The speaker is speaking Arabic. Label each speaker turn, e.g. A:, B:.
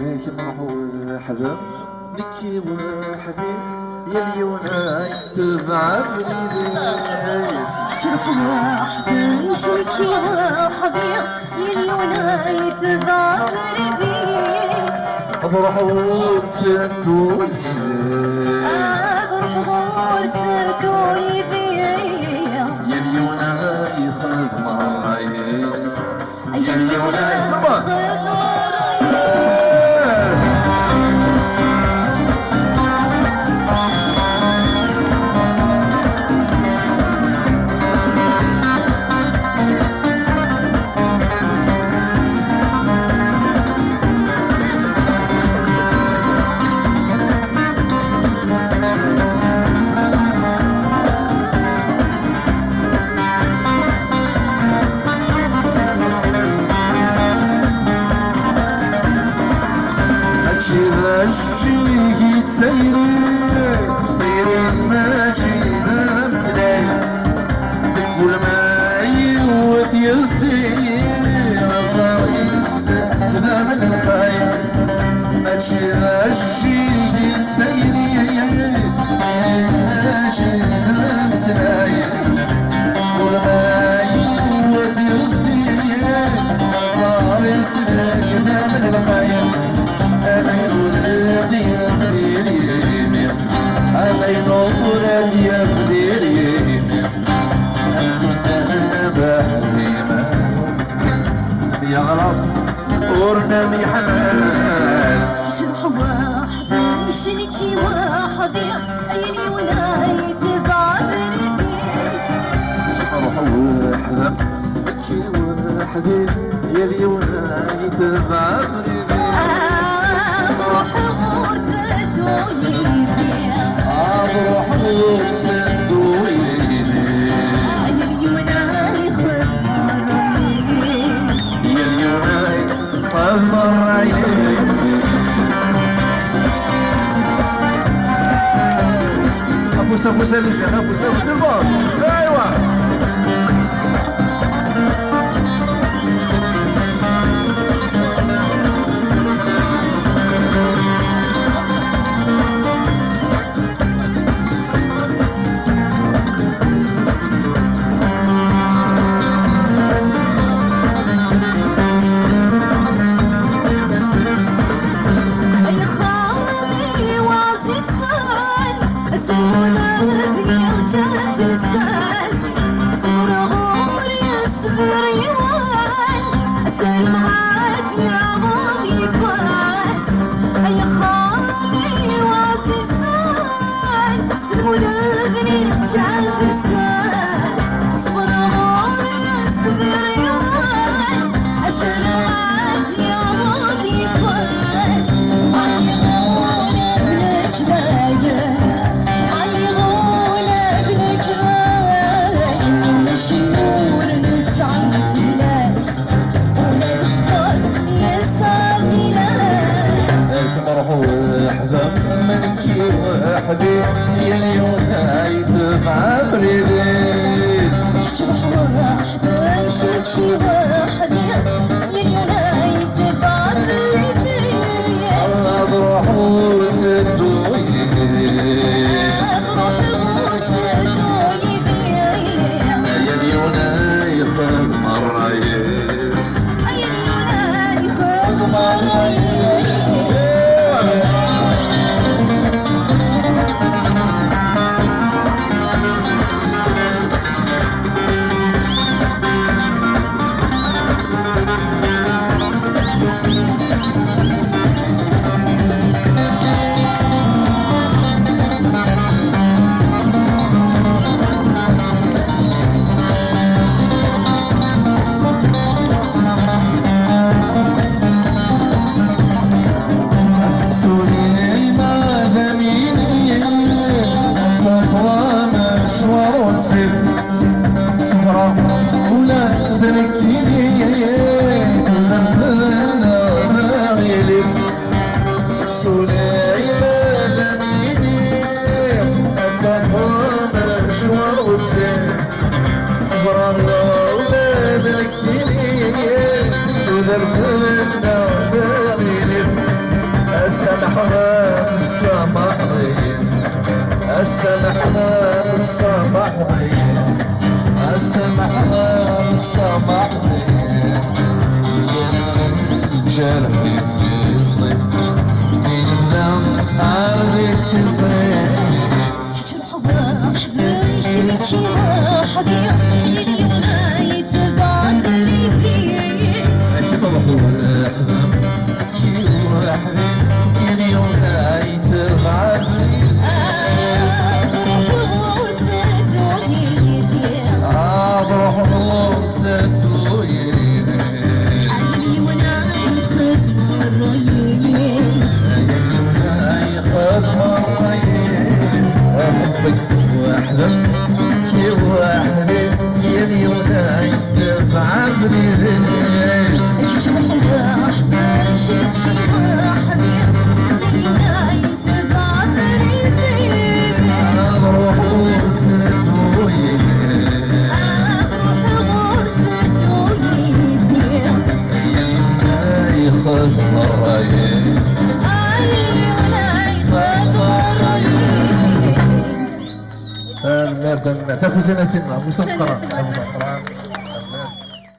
A: بيك نروحو حذر نكي وحذي يا اليونا يتبع بريدي
B: تروح وحدي نشركي وحدي اليونا يتبع بريديس
A: اضرح وتسدو
B: اضرح وتسدو يدي
A: يا اليونا يخاف مرايس يا اليونا يخاف الشيء تسيري ما جينا مسلاي تقول ما يوت يصير صايص ذا من الخير الشيء تسيري ما جينا مسلاي تقول ما يوت يصير صايص ذا من الخير علي نورت يا بديري أنسدها بحريمة يا غرب ورنامي حمال
B: تروح وحدي شنكي وحدي عيني ولاي تبع بريديس
A: أروح وحدة نكي وحدي يا اليونا يتبع بريديس
B: اضرح وتسدو
A: أروح وتسدو فوسا لجنة فوسا البار ايوا
B: شاف الساس صبر غور يصبر يوان السرعات يا ماضي باس عيغول ابنك داين عيغول ابنك داين الشنور نسعي فلاس ونصفر يسعى فلاس
A: كما روحوا حذا منكي وحدي يا اليونا يتبع بريديس
B: تروح وحدي شمشي وحدي اليونا يتبع بريديس
A: أروح وسدو
B: أروح وتسدو يدي
A: يا اليونا يخاف مرايس
B: اليونا يخاف مرايس
A: صفرا ولا تركيني لفنا ما يلف سكسونا يا لميني صفرا مشوار وزين صفرا ولا تركيني لفنا ما يلف السمحنا بالصباحين السمحنا بالصباحين السمحنا بالصباحين جرحي تصيصيف من النم عرضي تصيصيف
B: مرحبا بشمشي مرحبا اليونايت بعد ريديس
A: أشوف أخوة كي واحد اليونايت بعد بروح غرفة الدوية ياخذ مرين أحبك واحدة كي واحد اليونايت بعد بروح غرفة الدوية ياخذ مرين تاخذ سنة مسكرة